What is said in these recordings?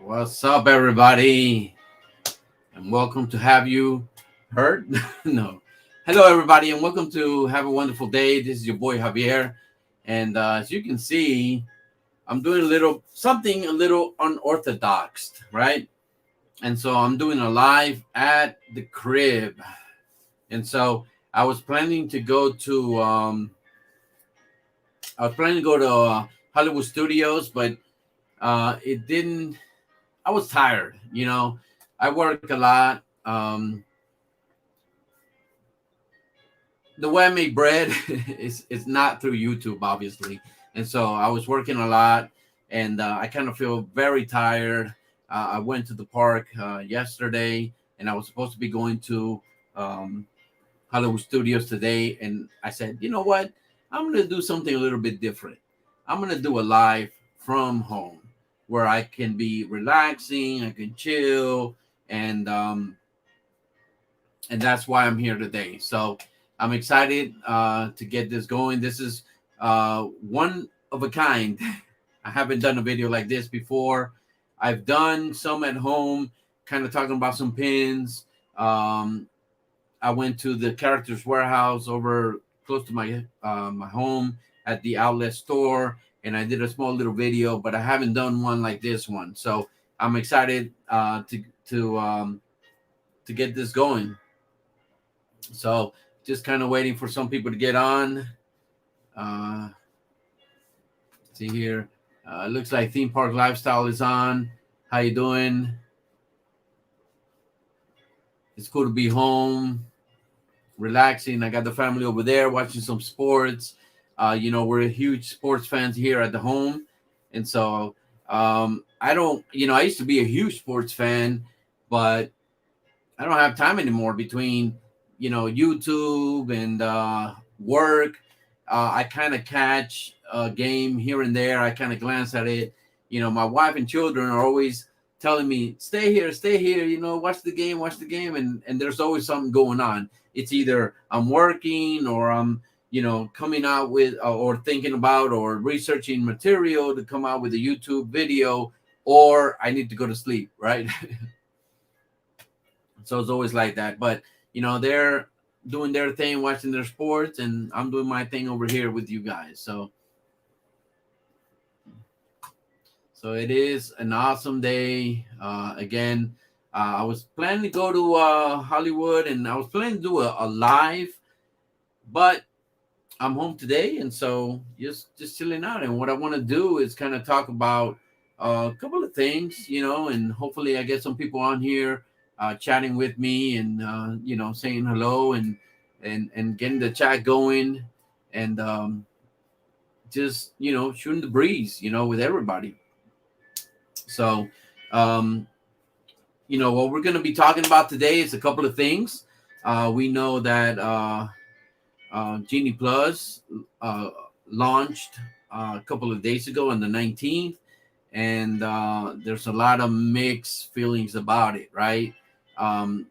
What's up, everybody? And welcome to Have You Heard? No. Hello, everybody, and welcome to Have a Wonderful Day. This is your boy Javier. And as you can see, I'm doing something a little unorthodox, right? And so I'm doing a live at the crib. And so I was planning to go to, Hollywood Studios, but it didn't. I was tired, I work a lot. The way I make bread is not through YouTube, obviously, and so I was working a lot, and I kind of feel very tired. I went to the park yesterday, and I was supposed to be going to um, Hollywood Studios today, and I said, you know what? I'm gonna do something a little bit different. I'm gonna do a live from home where I can be relaxing, I can chill, and um, and that's why I'm here today. So I'm excited to get this going. This is one of a kind. I haven't done a video like this before. I've done some at home, kind of talking about some pins. Um, I went to the Characters Warehouse over close to my home at the outlet store, and I did a small little video, but I haven't done one like this one. So I'm excited to get this going. So just kind of waiting for some people to get on. Uh, see here. Looks like Theme Park Lifestyle is on. How you doing? It's cool to be home, relaxing. I got the family over there watching some sports. We're huge sports fans here at the home. And so I don't, I used to be a huge sports fan, but I don't have time anymore between YouTube and work. I kind of catch a game here and there. I kind of glance at it. My wife and children are always telling me, stay here, watch the game, and there's always something going on. It's either I'm working or I'm coming out with or thinking about or researching material to come out with a YouTube video, or I need to go to sleep, right? So it's always like that. But they're doing their thing, watching their sports, and I'm doing my thing over here with you guys. So it is an awesome day. Again, I was planning to go to Hollywood, and I was planning to do a live, but I'm home today, and so just chilling out. And what I want to do is kind of talk about a couple of things, and hopefully I get some people on here chatting with me and saying hello and getting the chat going and just shooting the breeze with everybody. So what we're going to be talking about today is a couple of things. We know that Genie Plus launched a couple of days ago on the 19th, and there's a lot of mixed feelings about it, right? um,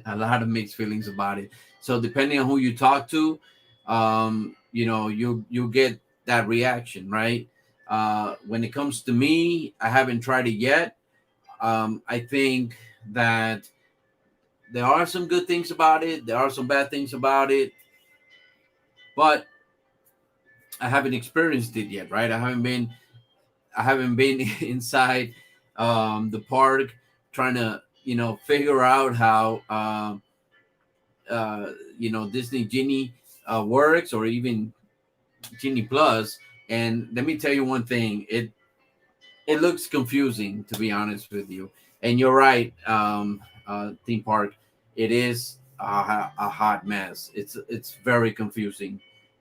a lot of mixed feelings about it. So depending on who you talk to, you get that reaction, right? When it comes to me, I haven't tried it yet. I think that there are some good things about it. There are some bad things about it, but I haven't experienced it yet, right? I haven't been inside the park trying to figure out how Disney Genie works, or even Genie Plus. And let me tell you one thing: it looks confusing, to be honest with you. And you're right, theme park. It is a hot mess. It's very confusing.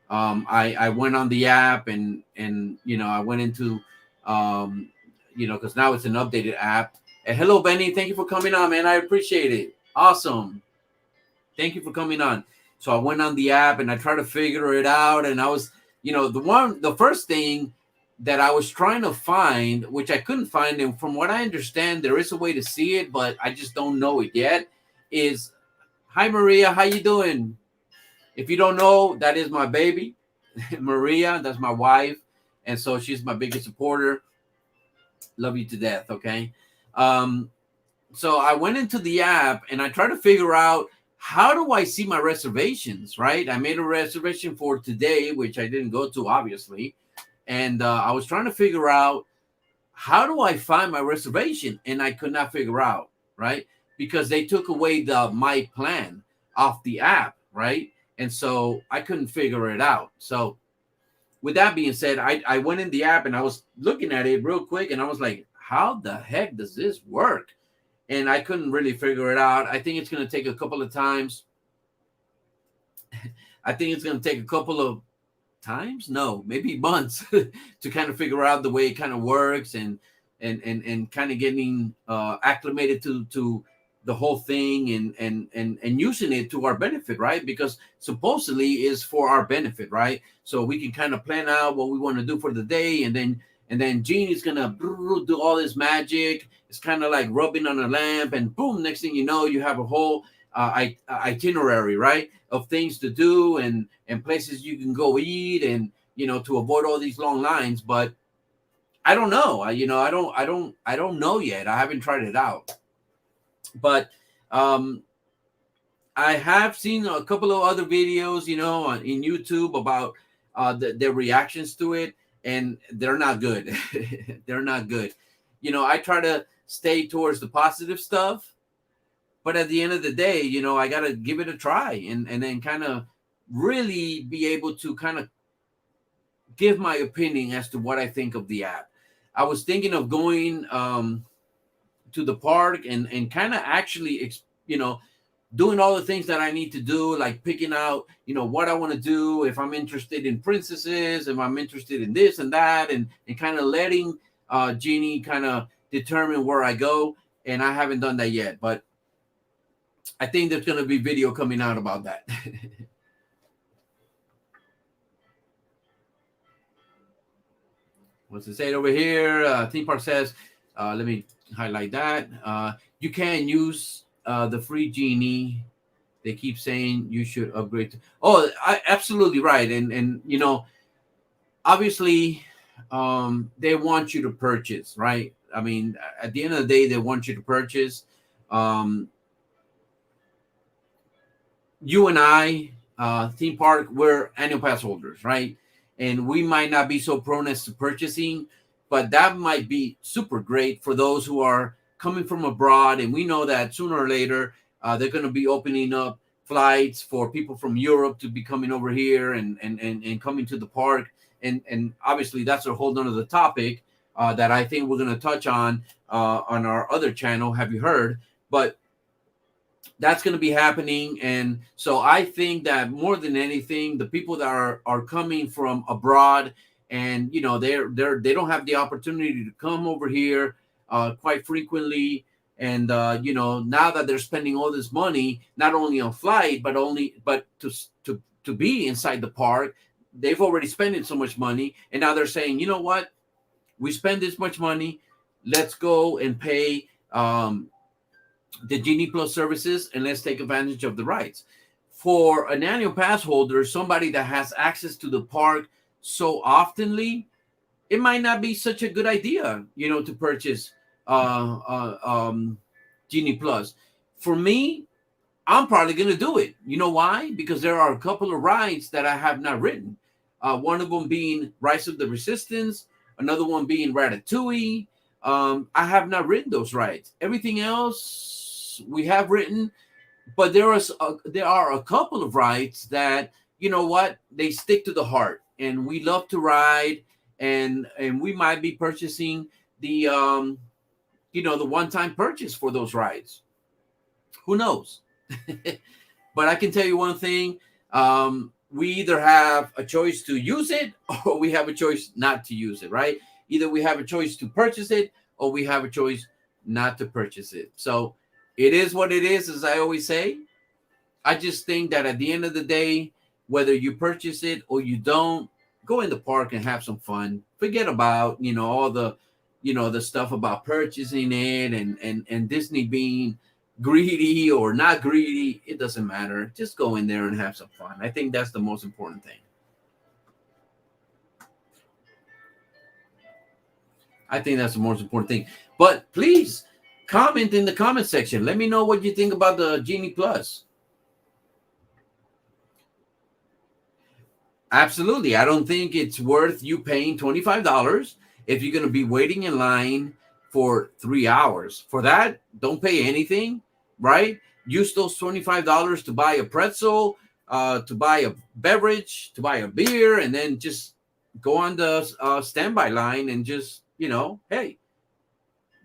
I went on the app and I went into because now it's an updated app. And hello, Benny. Thank you for coming on, man. I appreciate it. Awesome. Thank you for coming on. So I went on the app and I tried to figure it out. And I was, the first thing that I was trying to find, which I couldn't find, and from what I understand, there is a way to see it, but I just don't know it yet, is, hi, Maria. How you doing? If you don't know, that is my baby, Maria. That's my wife. And so she's my biggest supporter. Love you to death. Okay. Um, so I went into the app and I tried to figure out how do I see my reservations, right? I made a reservation for today, which I didn't go to, obviously. And I was trying to figure out how do I find my reservation? And I could not figure out, right? Because they took away the my plan off the app, right? And so I couldn't figure it out. So with that being said, I went in the app and I was looking at it real quick and I was like, how the heck does this work? And I couldn't really figure it out. I think it's going to take a couple of times. I think it's going to take a couple of times, no, maybe months to kind of figure out the way it kind of works and kind of getting acclimated to the whole thing and using it to our benefit, right? Because supposedly is for our benefit, right? So we can kind of plan out what we want to do for the day, and then Genie's gonna do all this magic. It's kind of like rubbing on a lamp, and boom, next thing you know, you have a whole itinerary, right, of things to do and places you can go eat, and to avoid all these long lines. But I don't know. I don't know yet. I haven't tried it out, but um, I have seen a couple of other videos, in YouTube about their reactions to it, and they're not good. They're not good. I try to stay towards the positive stuff, but at the end of the day, I gotta give it a try and then kind of really be able to kind of give my opinion as to what I think of the app. I was thinking of going to the park and kind of actually doing all the things that I need to do, like picking out, what I want to do, if I'm interested in princesses, if I'm interested in this and that, and kind of letting Genie kind of determine where I go. And I haven't done that yet, but I think there's going to be video coming out about that. What's it say over here? Theme Park says, let me highlight that. You can use the free Genie. They keep saying you should upgrade. Absolutely right. And obviously, they want you to purchase, right? I mean, at the end of the day, they want you to purchase. You and I, theme park, we're annual pass holders, right? And we might not be so prone as to purchasing, but that might be super great for those who are coming from abroad. And we know that sooner or later, they're going to be opening up flights for people from Europe to be coming over here and coming to the park. And obviously, that's a whole nother topic that I think we're going to touch on our other channel. Have you heard? But that's going to be happening. And so I think that more than anything, the people that are coming from abroad and they don't have the opportunity to come over here quite frequently, and now that they're spending all this money not only on flight but to be inside the park, they've already spent so much money, and now they're saying, you know what, we spend this much money, let's go and pay the Genie Plus services, and let's take advantage of the rides. For an annual pass holder, somebody that has access to the park so oftenly, it might not be such a good idea, to purchase Genie Plus. For me, I'm probably going to do it. You know why? Because there are a couple of rides that I have not ridden. One of them being Rise of the Resistance, another one being Ratatouille. I have not ridden those rides. Everything else we have written, but there are a couple of rides that, they stick to the heart, and we love to ride, and we might be purchasing the the one-time purchase for those rides. Who knows? But I can tell you one thing. We either have a choice to use it or we have a choice not to use it, right? Either we have a choice to purchase it or we have a choice not to purchase it. So it is what it is, as I always say. I just think that at the end of the day, whether you purchase it or you don't, go in the park and have some fun. Forget about, all the, the stuff about purchasing it and Disney being greedy or not greedy. It doesn't matter. Just go in there and have some fun. I think that's the most important thing. I think that's the most important thing. But please comment in the comment section. Let me know what you think about the Genie Plus. Absolutely. I don't think it's worth you paying $25 if you're going to be waiting in line for 3 hours. For that, don't pay anything, right? Use those $25 to buy a pretzel, to buy a beverage, to buy a beer, and then just go on the standby line and just, hey,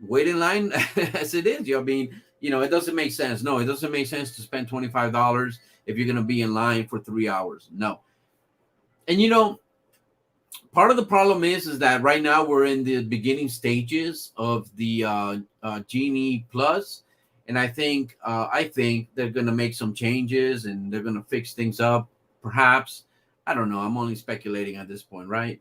wait in line as it is. I mean, it doesn't make sense. No, it doesn't make sense to spend $25 if you're going to be in line for 3 hours. No. And part of the problem is that right now we're in the beginning stages of the Genie Plus, and I think they're going to make some changes and they're going to fix things up. Perhaps, I don't know. I'm only speculating at this point, right?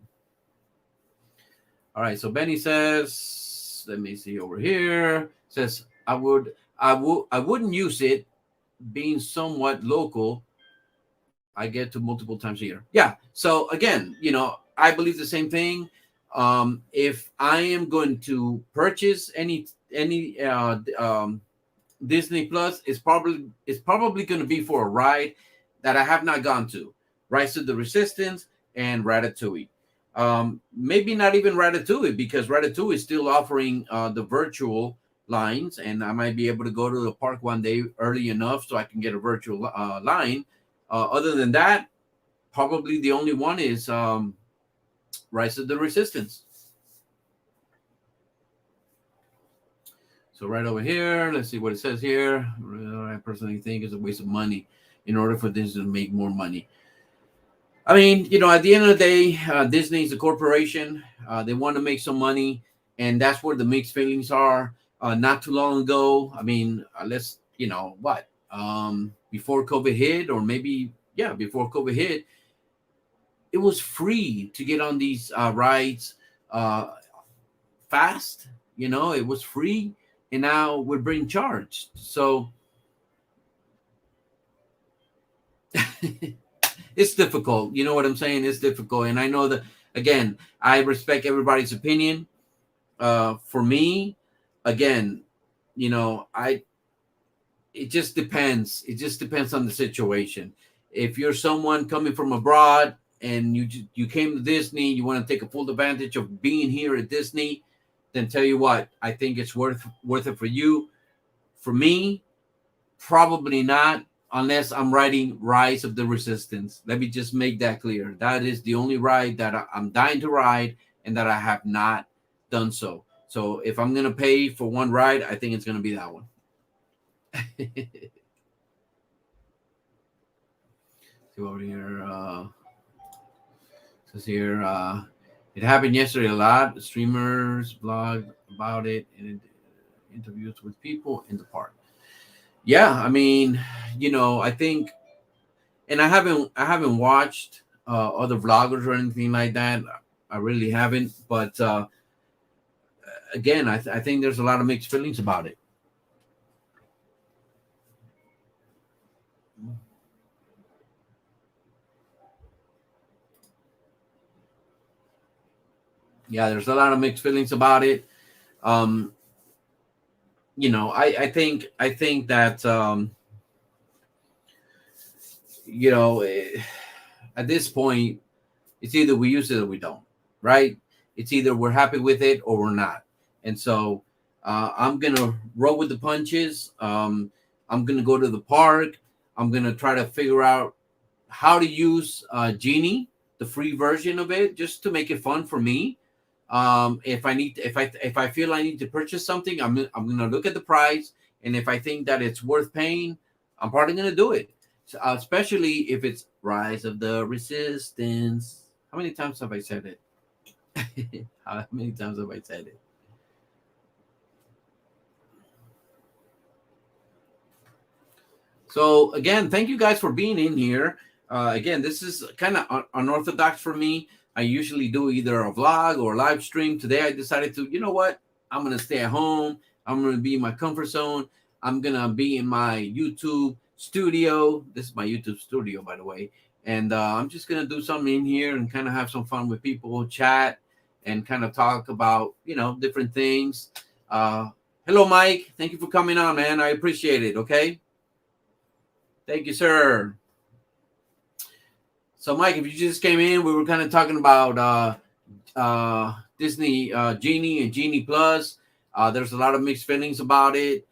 All right. So Benny says, let me see over here. Says I wouldn't use it, being somewhat local. I get to multiple times a year. Yeah. So again, I believe the same thing. If I am going to purchase any Disney Plus, it's probably going to be for a ride that I have not gone to. Rise of the Resistance and Ratatouille. Maybe not even Ratatouille, because Ratatouille is still offering the virtual lines, and I might be able to go to the park one day early enough so I can get a virtual line. Other than that, probably the only one is Rise of the Resistance. So right over here, let's see what it says here. I personally think it's a waste of money in order for Disney to make more money. I mean, at the end of the day, Disney is a corporation. They want to make some money, and that's where the mixed feelings are. Not too long ago, I mean, before COVID hit, or maybe, before COVID hit, it was free to get on these rides fast. It was free, and now we're being charged. So it's difficult. You know what I'm saying? It's difficult. And I know that, again, I respect everybody's opinion. For me, again, it just depends. It just depends on the situation. If you're someone coming from abroad and you came to Disney, you want to take a full advantage of being here at Disney, then tell you what, I think it's worth it for you. For me, probably not, unless I'm riding Rise of the Resistance. Let me just make that clear. That is the only ride that I'm dying to ride, and that I have not done so. So if I'm going to pay for one ride, I think it's going to be that one. See over here. Says here, it happened yesterday a lot. Streamers blog about it and interviews with people in the park. Yeah, I mean, I think, and I haven't watched other vloggers or anything like that. I really haven't. But again, I think there's a lot of mixed feelings about it. Yeah, there's a lot of mixed feelings about it. I think that at this point, it's either we use it or we don't, right? It's either we're happy with it or we're not. And so I'm gonna roll with the punches. I'm gonna go to the park. I'm gonna try to figure out how to use Genie, the free version of it, just to make it fun for me. If I feel I need to purchase something, I'm gonna look at the price, and if I think that it's worth paying, I'm probably gonna do it. So, especially if it's Rise of the Resistance. How many times have I said it? How many times have I said it? So again, thank you guys for being in here. Again, this is kind of unorthodox for me. I usually do either a vlog or a live stream. Today I decided to, you know what? I'm going to stay at home. I'm going to be in my comfort zone. I'm going to be in my YouTube studio. This is my YouTube studio, by the way. And I'm just going to do something in here and kind of have some fun with people, chat, and kind of talk about, different things. Uh, Hello, Mike. Thank you for coming on, man. I appreciate it. Okay. Thank you, sir. So, Mike, if you just came in, we were kind of talking about Disney Genie and Genie Plus. There's a lot of mixed feelings about it.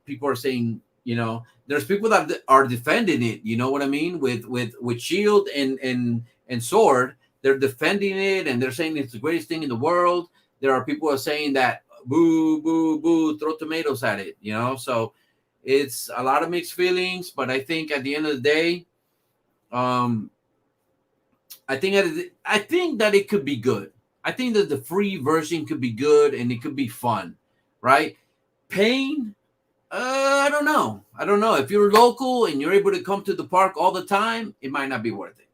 People are saying, there's people that are defending it. You know what I mean? With Shield and Sword, they're defending it and they're saying it's the greatest thing in the world. There are people who are saying that boo, boo, boo, throw tomatoes at it. So it's a lot of mixed feelings. But I think at the end of the day, um, I think that it could be good. I think that the free version could be good and it could be fun, right? Paying, I don't know. I don't know. If you're local and you're able to come to the park all the time, it might not be worth it.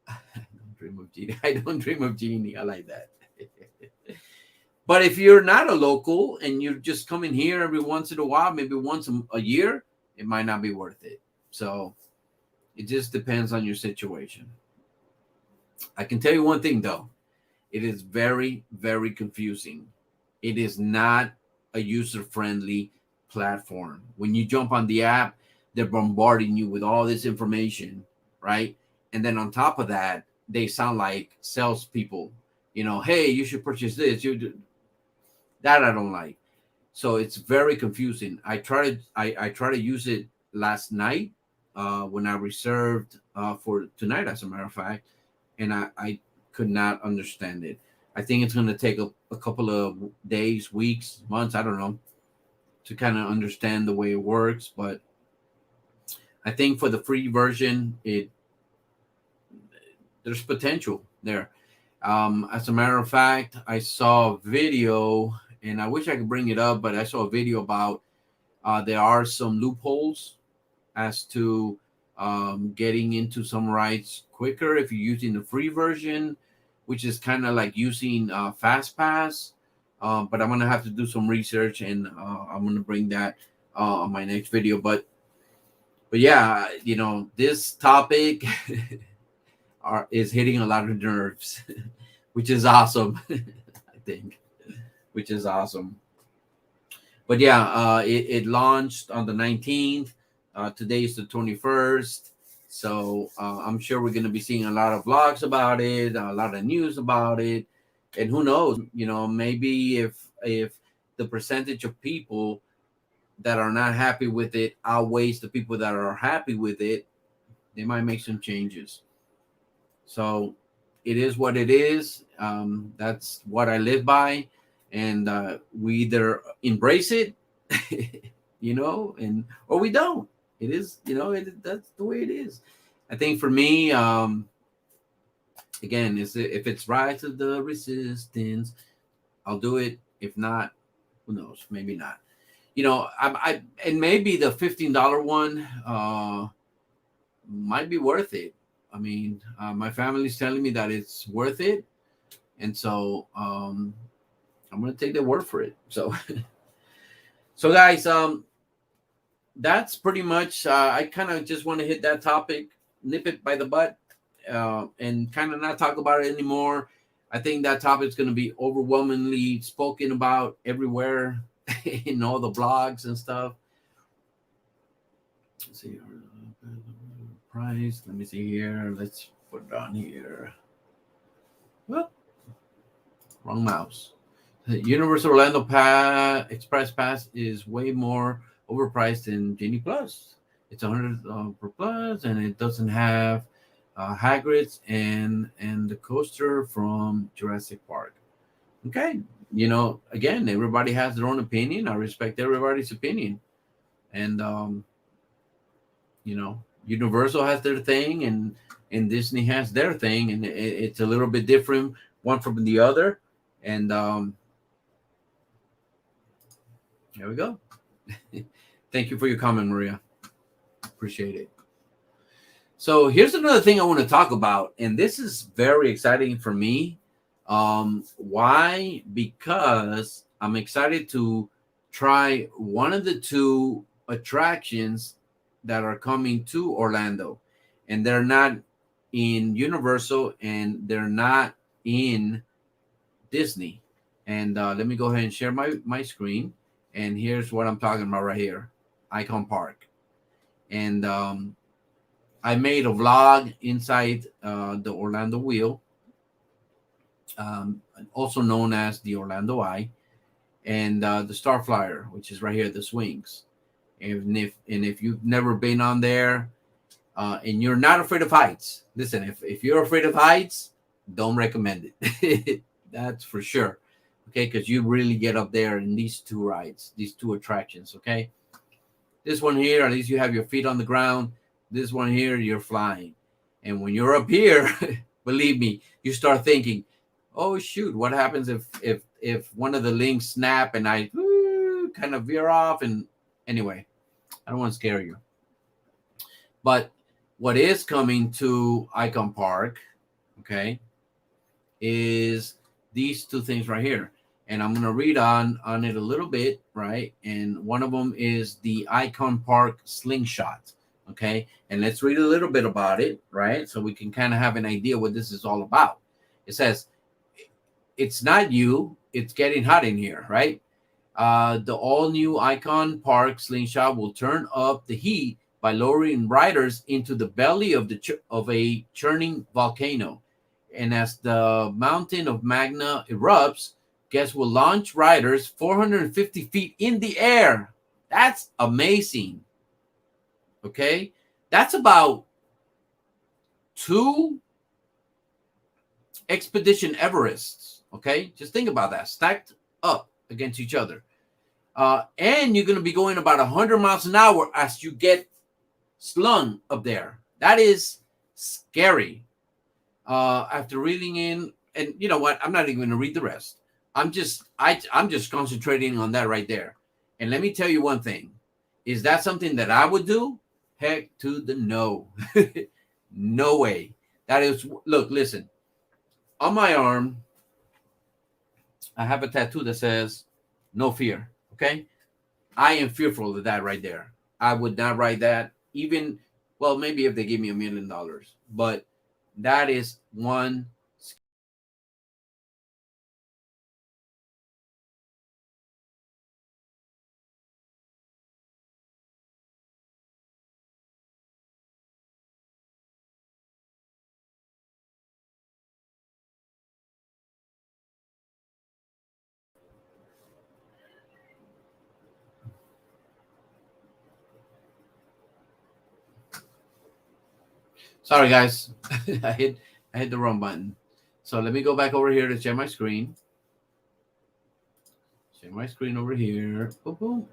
I don't dream of Genie. I don't dream of Genie. I like that. But if you're not a local and you're just coming here every once in a while, maybe once a year, it might not be worth it. So it just depends on your situation. I can tell you one thing though. It is very, very confusing. It is not a user-friendly platform. When you jump on the app, they're bombarding you with all this information, right? And then on top of that, they sound like salespeople. Hey, you should purchase this. That I don't like. So it's very confusing. I try to use it last night when I reserved for tonight, as a matter of fact, and I could not understand it. I think it's going to take a couple of days, weeks, months, I don't know, to kind of understand the way it works. But I think for the free version, there's potential there. As a matter of fact, I saw a video, and I wish I could bring it up, but I saw a video about there are some loopholes as to getting into some rides quicker if you're using the free version, which is kind of like using Fast Pass. But I'm gonna have to do some research, and I'm gonna bring that on my next video. But yeah, this topic is hitting a lot of nerves, which is awesome. I think, which is awesome. But yeah, it launched on the 19th. Today is the 21st. So I'm sure we're going to be seeing a lot of vlogs about it, a lot of news about it. And who knows, maybe if the percentage of people that are not happy with it outweighs the people that are happy with it, they might make some changes. So it is what it is. That's what I live by. And we either embrace it, and or we don't. It is, that's the way it is. I think for me, again, if it's Rise of the Resistance, I'll do it. If not, who knows? Maybe not. And maybe the $15 one might be worth it. I mean, my family's telling me that it's worth it, and so I'm gonna take their word for it. So, so guys, that's pretty much. I kind of just want to hit that topic, nip it by the butt, and kind of not talk about it anymore. I think that topic is going to be overwhelmingly spoken about everywhere in all the blogs and stuff. Let's see price. Let me see here. Let's put it on here. Whoop. Wrong mouse. The Universal Orlando Express Pass is way more overpriced than Genie Plus. It's $100 per plus, and it doesn't have Hagrid's and the coaster from Jurassic Park. Okay, again, everybody has their own opinion. I respect everybody's opinion, and Universal has their thing, and Disney has their thing, and it's a little bit different one from the other. And there we go. Thank you for your comment, Maria. Appreciate it. So here's another thing I want to talk about, and this is very exciting for me. Why? Because I'm excited to try one of the two attractions that are coming to Orlando, and they're not in Universal, and they're not in Disney. And let me go ahead and share my screen. And here's what I'm talking about right here, Icon Park. And I made a vlog inside the Orlando Wheel, also known as the Orlando Eye, and the Star Flyer, which is right here, the swings. And if you've never been on there, and you're not afraid of heights, listen, if you're afraid of heights, don't recommend it. That's for sure. Okay, because you really get up there in these two rides, these two attractions. Okay, this one here, at least you have your feet on the ground. This one here, you're flying. And when you're up here, believe me, you start thinking, oh shoot, what happens if one of the links snap and I kind of veer off? And anyway, I don't want to scare you. But what is coming to Icon Park, okay, is these two things right here. And I'm going to read on it a little bit, right? And one of them is the Icon Park Slingshot, okay? And let's read a little bit about it, right? So we can kind of have an idea what this is all about. It says, it's not you, it's getting hot in here, right? The all-new Icon Park Slingshot will turn up the heat by lowering riders into the belly of a churning volcano. And as the mountain of magma erupts, guests will launch riders 450 feet in the air. That's amazing. Okay? That's about 2 Expedition Everests. Okay? Just think about that. Stacked up against each other. And you're going to be going about 100 miles an hour as you get slung up there. That is scary. After reading in, and you know what? I'm not even going to read the rest. I'm just concentrating on that right there. And let me tell you one thing. Is that something that I would do? Heck to the no. No way. That is, look, listen. On my arm, I have a tattoo that says no fear. Okay? I am fearful of that right there. I would not ride that. Even, well, maybe if they gave me $1 million. But that is one. Sorry, guys. I hit the wrong button. So let me go back over here to share my screen. Share my screen over here. Boom, boom.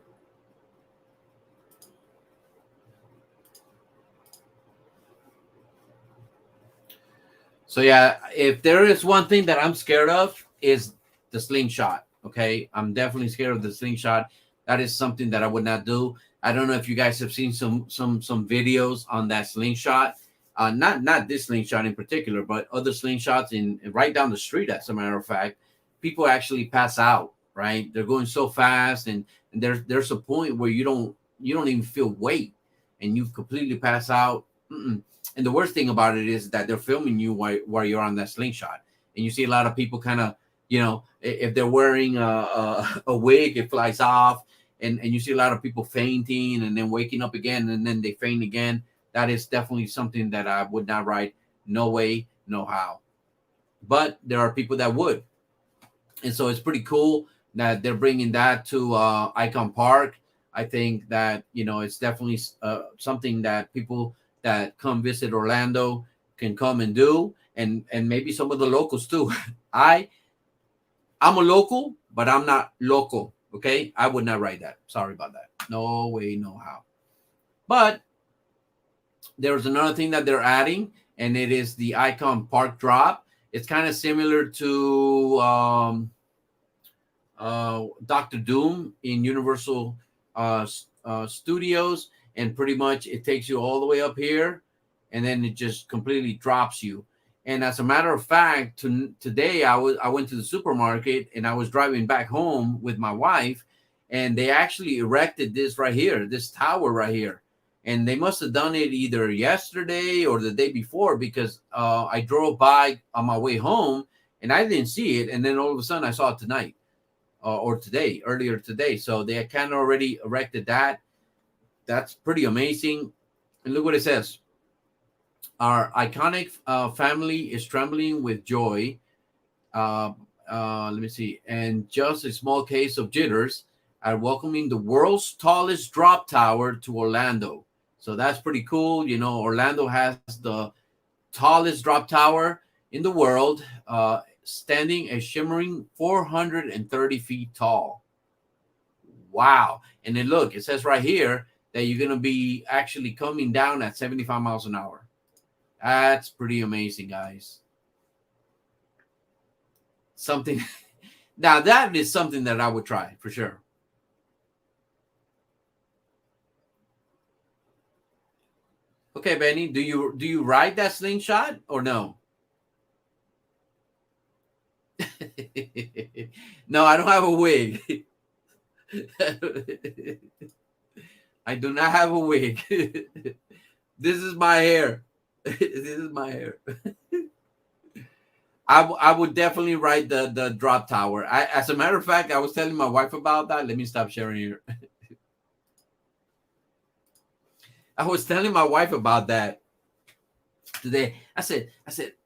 So yeah, if there is one thing that I'm scared of is the slingshot. Okay, I'm definitely scared of the slingshot. That is something that I would not do. I don't know if you guys have seen some videos on that slingshot. Not this slingshot in particular, but other slingshots in right down the street. As a matter of fact, people actually pass out. Right, they're going so fast, and there's a point where you don't even feel weight, and you completely pass out. And the worst thing about it is that they're filming you while you're on that slingshot, and you see a lot of people kind of, you know, if they're wearing a wig, it flies off, and you see a lot of people fainting and then waking up again, and then they faint again. That is definitely something that I would not ride. No way, no how. But there are people that would, and so it's pretty cool that they're bringing that to Icon Park. I think that, you know, it's definitely something that people that come visit Orlando can come and do, and maybe some of the locals too. I'm a local, but I'm not local. Okay, I would not ride that. Sorry about that. No way, no how. But there's another thing that they're adding, and it is the Icon Park Drop. It's kind of similar to Doctor Doom in Universal Studios, and pretty much it takes you all the way up here, and then it just completely drops you. And as a matter of fact, today I went to the supermarket, and I was driving back home with my wife, and they actually erected this right here, this tower right here. And they must have done it either yesterday or the day before, because I drove by on my way home, and I didn't see it, and then all of a sudden I saw it tonight, or today, earlier today. So they kind of already erected that. That's pretty amazing. And look what it says: our iconic family is trembling with joy. Uh, Let me see. And just a small case of jitters are welcoming the world's tallest drop tower to Orlando. So that's pretty cool. You know, Orlando has the tallest drop tower in the world, standing a shimmering 430 feet tall. Wow. And then look, it says right here that you're going to be actually coming down at 75 miles an hour. That's pretty amazing, guys. Something now that is something that I would try for sure. Okay, Benny, do you ride that slingshot or no? No, I don't have a wig. I do not have a wig. This is my hair. This is my hair. I would definitely ride the drop tower. As a matter of fact, I was telling my wife about that. Let me stop sharing here. I was telling my wife about that today. I said,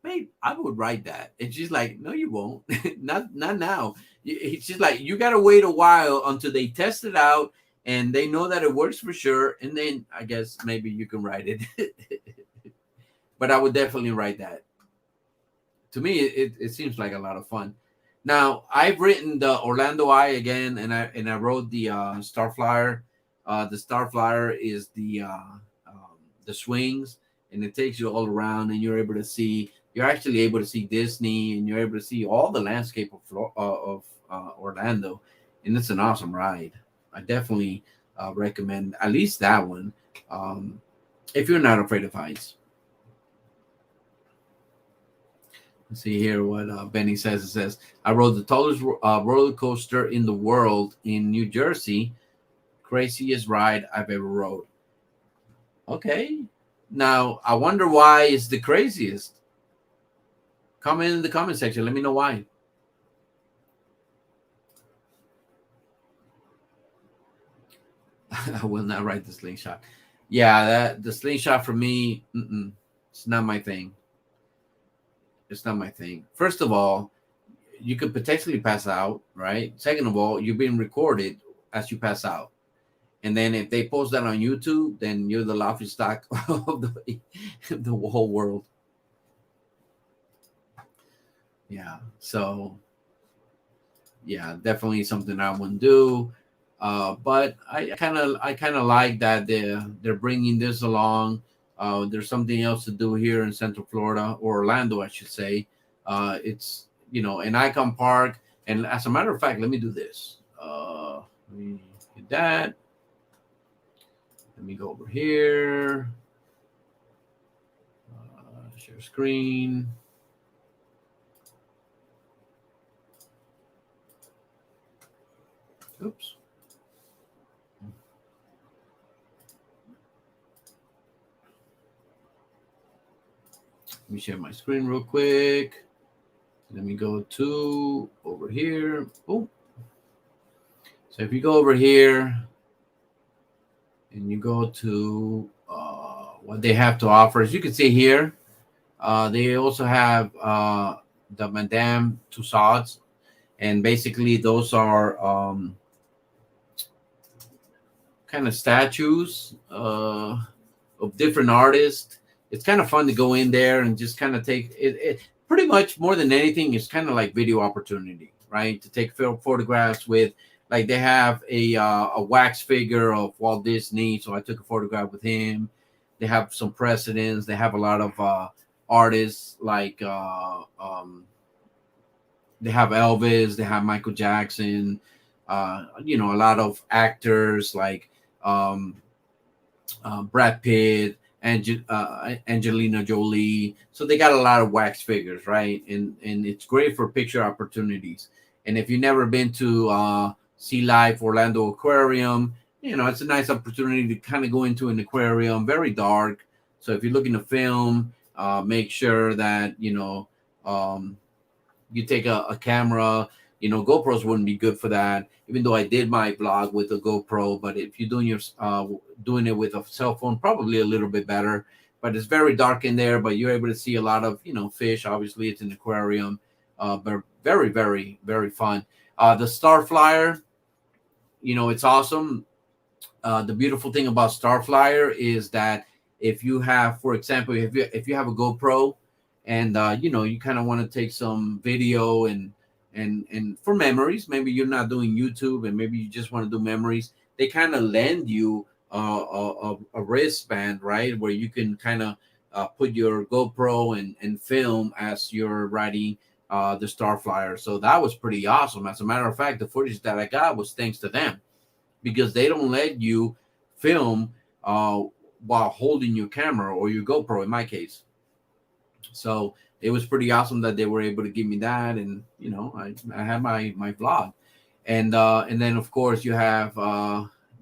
babe, I would ride that, and she's like, no, you won't. Not now. She's like, you gotta wait a while until they test it out and they know that it works for sure, and then I guess maybe you can ride it. But I would definitely ride that. To me, it seems like a lot of fun. Now I've written the Orlando Eye again, and I wrote the Star Flyer. The Star Flyer is the swings, and it takes you all around, and you're able to see. You're actually able to see Disney, and you're able to see all the landscape of Orlando, and it's an awesome ride. I definitely recommend at least that one, if you're not afraid of heights. Let's see here what Benny says. It says, I rode the tallest roller coaster in the world in New Jersey. Craziest ride I've ever rode. Okay. Now, I wonder why it's the craziest. Comment in the comment section. Let me know why. I will not ride the slingshot. Yeah, the slingshot for me, it's not my thing. It's not my thing. First of all, you could potentially pass out, right? Second of all, you're being recorded as you pass out. And then if they post that on YouTube, then you're the laughing stock of the whole world. Yeah. So yeah, definitely something I wouldn't do. But I kind of like that they're bringing this along. There's something else to do here in Central Florida, or Orlando, I should say. It's an Icon Park, and as a matter of fact, let me do this. Let me get that. Let me go over here. Share screen. Oops. Let me share my screen real quick. Let me go to over here. Oh. So if you go over here and you go to what they have to offer, as you can see here, they also have the Madame Tussauds, and basically those are kind of statues of different artists. It's kind of fun to go in there and just kind of take it. Pretty much more than anything, it's kind of like video opportunity, right? To take photographs with, like they have a wax figure of Walt Disney, so I took a photograph with him. They have some presidents. They have a lot of artists like they have Elvis. They have Michael Jackson. A lot of actors like um, Brad Pitt, Angelina Jolie. So they got a lot of wax figures, right? And it's great for picture opportunities. And if you've never been to Sea Life Orlando Aquarium, it's a nice opportunity to kind of go into an aquarium, very dark. So if you're looking to film, make sure that you take a camera. GoPros wouldn't be good for that. Even though I did my vlog with a GoPro, but if you're doing it with a cell phone, probably a little bit better. But it's very dark in there, but you're able to see a lot of fish. Obviously, it's an aquarium, but very, very, very fun. The Starflyer, it's awesome. The beautiful thing about Starflyer is that if you have, for example, if you have a GoPro and you kind of want to take some video and for memories, maybe you're not doing YouTube and maybe you just want to do memories, they kind of lend you a wristband, right, where you can kind of put your GoPro and film as you're riding the Starflyer. So that was pretty awesome. As a matter of fact, the footage that I got was thanks to them, because they don't let you film while holding your camera or your GoPro in my case. So it was pretty awesome that they were able to give me that, and I had my vlog, and then of course you have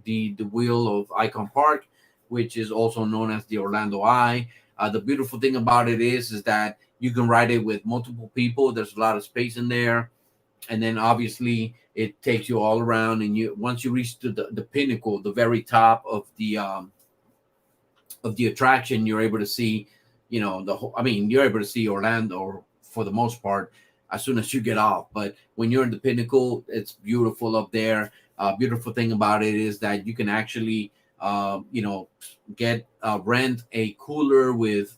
the wheel of Icon Park, which is also known as the Orlando Eye. The beautiful thing about it is that you can ride it with multiple people. There's a lot of space in there, and then obviously it takes you all around. And once you reach to the pinnacle, the very top of the attraction, you're able to see, the whole. I mean, you're able to see Orlando for the most part as soon as you get off. But when you're in the pinnacle, it's beautiful up there. Beautiful thing about it is that you can actually, get rent a cooler with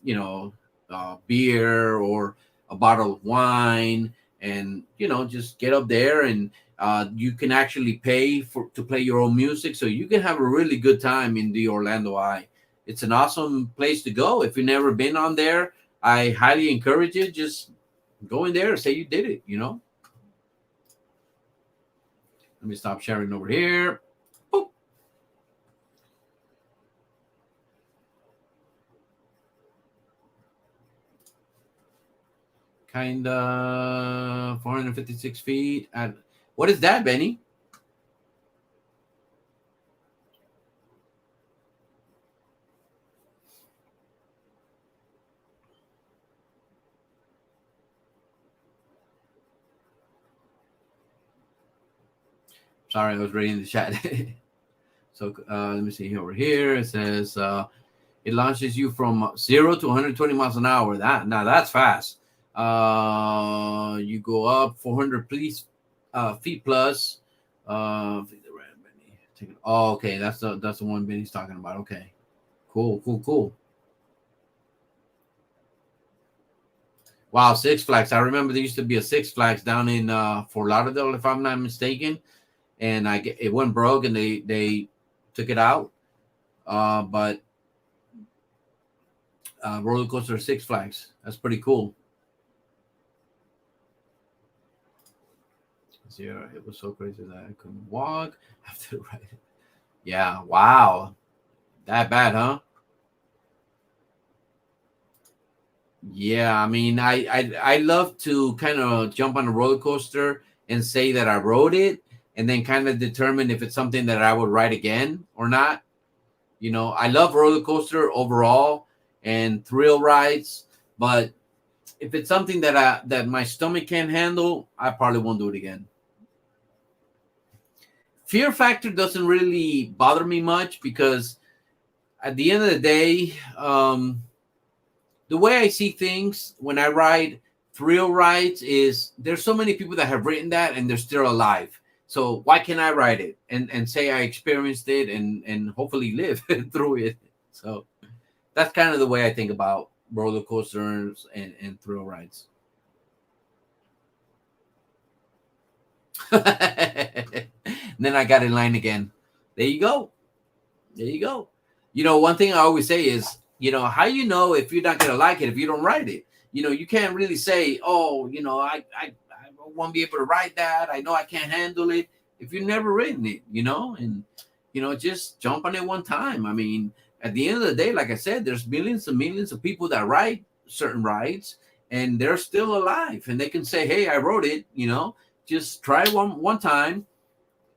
beer or a bottle of wine, and just get up there, and you can actually pay to play your own music, so you can have a really good time in the Orlando Eye. It's an awesome place to go. If you've never been on there, I highly encourage it. Just go in there and say you did it. Let me stop sharing over here. Boop. Kinda 456 feet. What is that, Benny? Sorry, I was reading the chat. So let me see over here. It says it launches you from 0 to 120 miles an hour. That's fast. You go up 400 feet plus. Oh, okay, that's the one Benny's talking about. Okay, cool. Wow, Six Flags. I remember there used to be a Six Flags down in Fort Lauderdale, if I'm not mistaken, and it went broke, and they took it out. But roller coaster Six Flags. That's pretty cool. Yeah, it was so crazy that I couldn't walk after riding. Yeah, wow, that bad, huh? Yeah, I mean, I love to kind of jump on a roller coaster and say that I rode it, and then kind of determine if it's something that I would ride again or not. I love roller coaster overall and thrill rides, but if it's something that my stomach can't handle, I probably won't do it again. Fear factor doesn't really bother me much, because at the end of the day, the way I see things when I ride thrill rides is there's so many people that have written that and they're still alive. So why can't I ride it and say I experienced it and hopefully live through it? So that's kind of the way I think about roller coasters and thrill rides. Then I got in line again. There you go. There you go. One thing I always say is, how if you're not gonna like it if you don't ride it? You can't really say, oh, I won't be able to ride that. I know I can't handle it if you've never ridden it, and just jump on it one time. I mean, at the end of the day, like I said, there's millions and millions of people that ride certain rides and they're still alive, and they can say, hey, I rode it. Just try one time.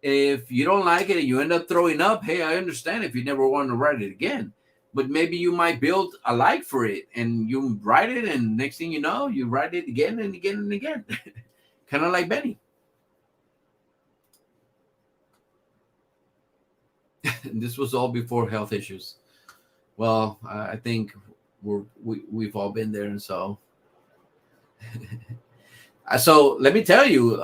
If you don't like it and you end up throwing up, hey, I understand if you never want to ride it again. But maybe you might build a like for it and you ride it, and next thing you know, you ride it again and again and again. kind of like Benny. This was all before health issues. Well, I think we've all been there, and so so let me tell you,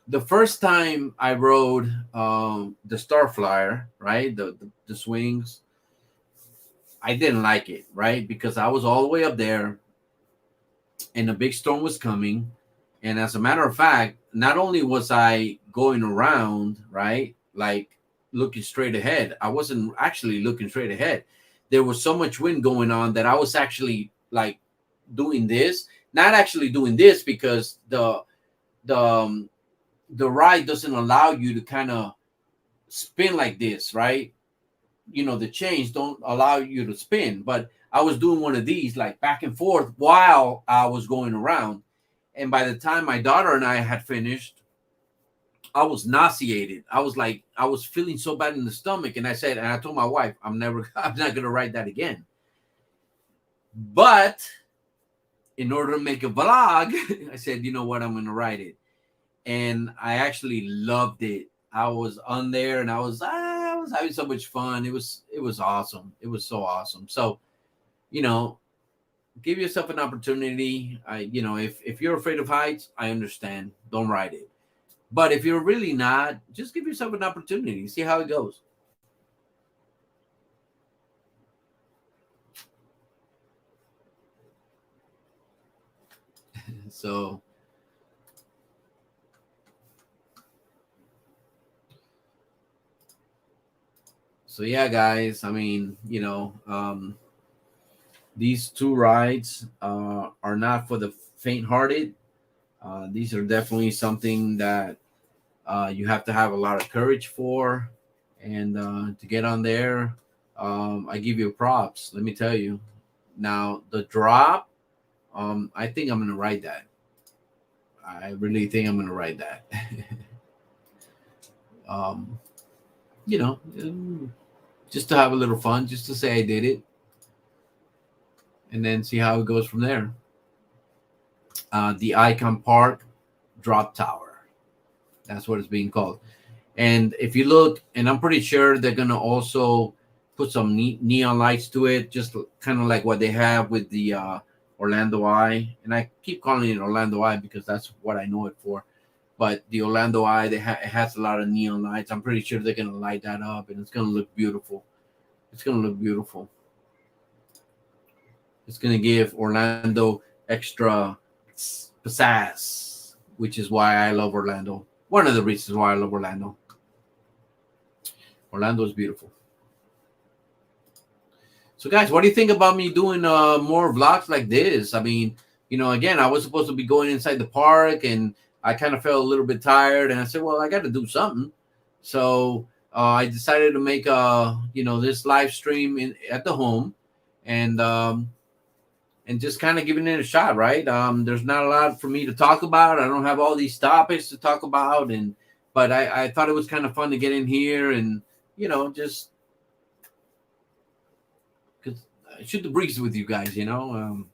the first time I rode the Star Flyer, right, the swings, I didn't like it, right, because I was all the way up there, and a big storm was coming, and as a matter of fact, not only was I going around, right, like looking straight ahead, I wasn't actually looking straight ahead. There was so much wind going on that I was actually like doing this, not actually doing this because the the ride doesn't allow you to kind of spin like this, right? You know, the chains don't allow you to spin, but I was doing one of these like back and forth while I was going around. And by the time my daughter and I had finished, I was nauseated. I was like, I was feeling so bad in the stomach. And I said, and I told my wife, I'm not going to ride that again. But in order to make a vlog, I said, you know what, I'm going to ride it. And I actually loved it. I was on there and I was having so much fun. It was awesome. It was so awesome. So, you know, give yourself an opportunity. If you're afraid of heights, I understand. Don't ride it. But if you're really not, just give yourself an opportunity. See how it goes. So yeah, guys. I mean, these two rides are not for the faint-hearted. These are definitely something that you have to have a lot of courage for, and to get on there. I give you props. Let me tell you. Now the drop, I think I'm gonna ride that. I really think I'm gonna ride that. um, you know, just to have a little fun, just to say I did it, and then see how it goes from there. The Icon Park Drop Tower. That's what it's being called. And if you look, and I'm pretty sure they're gonna also put some neon lights to it, just kind of like what they have with the Orlando Eye. And I keep calling it Orlando Eye because that's what I know it for. But the Orlando Eye, it has a lot of neon lights. I'm pretty sure they're gonna light that up, and it's gonna look beautiful. It's gonna look beautiful. It's gonna give Orlando extra pizzazz, which is why I love Orlando. One of the reasons why I love Orlando. Orlando is beautiful. So, guys, what do you think about me doing more vlogs like this? I mean, again, I was supposed to be going inside the park, and I kind of felt a little bit tired, and I said, well, I got to do something. So I decided to make this live stream at the home, and just kind of giving it a shot, right? There's not a lot for me to talk about. I don't have all these topics to talk about, but I thought it was kind of fun to get in here and just shoot the breeze with you guys. So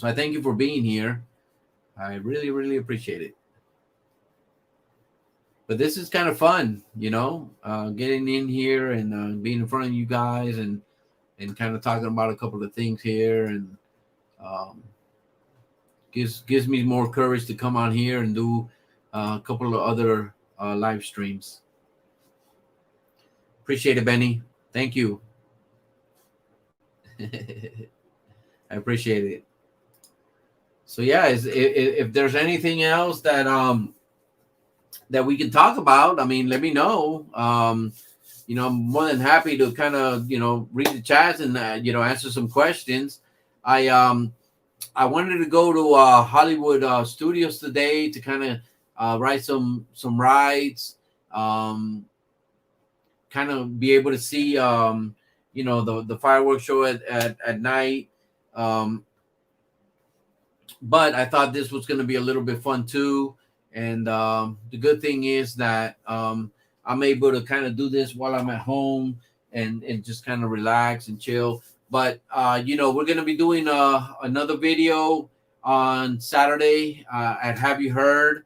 I thank you for being here. I really, really appreciate it. But this is kind of fun, getting in here and being in front of you guys and kind of talking about a couple of things here, and gives me more courage to come on here and do a couple of other live streams. Appreciate it, Benny. Thank you. I appreciate it. So yeah, if there's anything else that that we can talk about, I mean, let me know. I'm more than happy to kind of read the chats and answer some questions. I wanted to go to Hollywood Studios today to kind of ride some rides, kind of be able to see the fireworks show at night. But I thought this was going to be a little bit fun too. And the good thing is that I'm able to kind of do this while I'm at home and just kind of relax and chill. But we're going to be doing another video on Saturday at Have You Heard.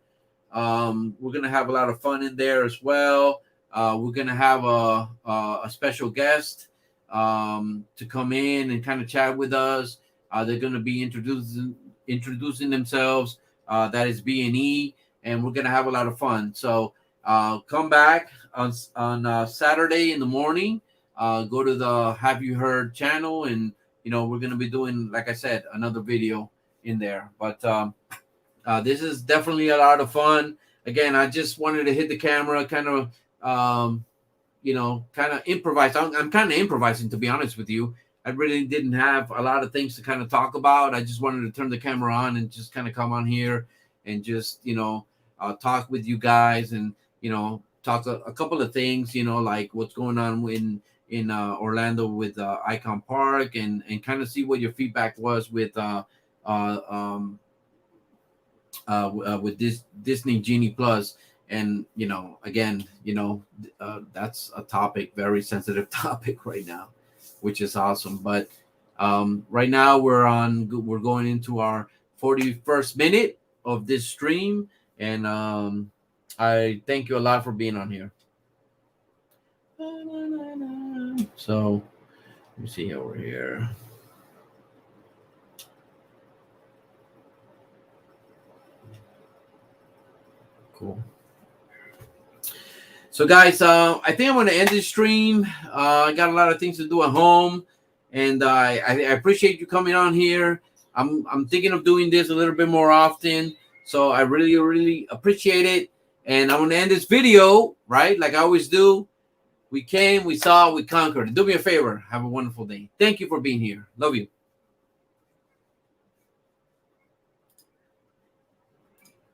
We're gonna have a lot of fun in there as well. We're gonna have a special guest to come in and kind of chat with us. They're gonna be introducing themselves. That is B&E, and we're gonna have a lot of fun. So come back on Saturday in the morning. Go to the Have You Heard channel, and we're gonna be doing, like I said, another video in there. But this is definitely a lot of fun. Again, I just wanted to hit the camera, kind of, kind of improvise. I'm kind of improvising, to be honest with you. I really didn't have a lot of things to kind of talk about. I just wanted to turn the camera on and just kind of come on here and just, talk with you guys and, talk a couple of things, like what's going on in Orlando with Icon Park and kind of see what your feedback was with this Disney Genie Plus. And again, that's a topic, very sensitive topic right now, which is awesome. But right now we're going into our 41st minute of this stream, and I thank you a lot for being on here. So let me see over here. Cool. So guys, I think I'm going to end this stream. I got a lot of things to do at home, and I appreciate you coming on here. I'm thinking of doing this a little bit more often, so I really, really appreciate it. And I'm going to end this video, right, like I always do. We came, we saw, we conquered. Do me a favor. Have a wonderful day. Thank you for being here. Love you.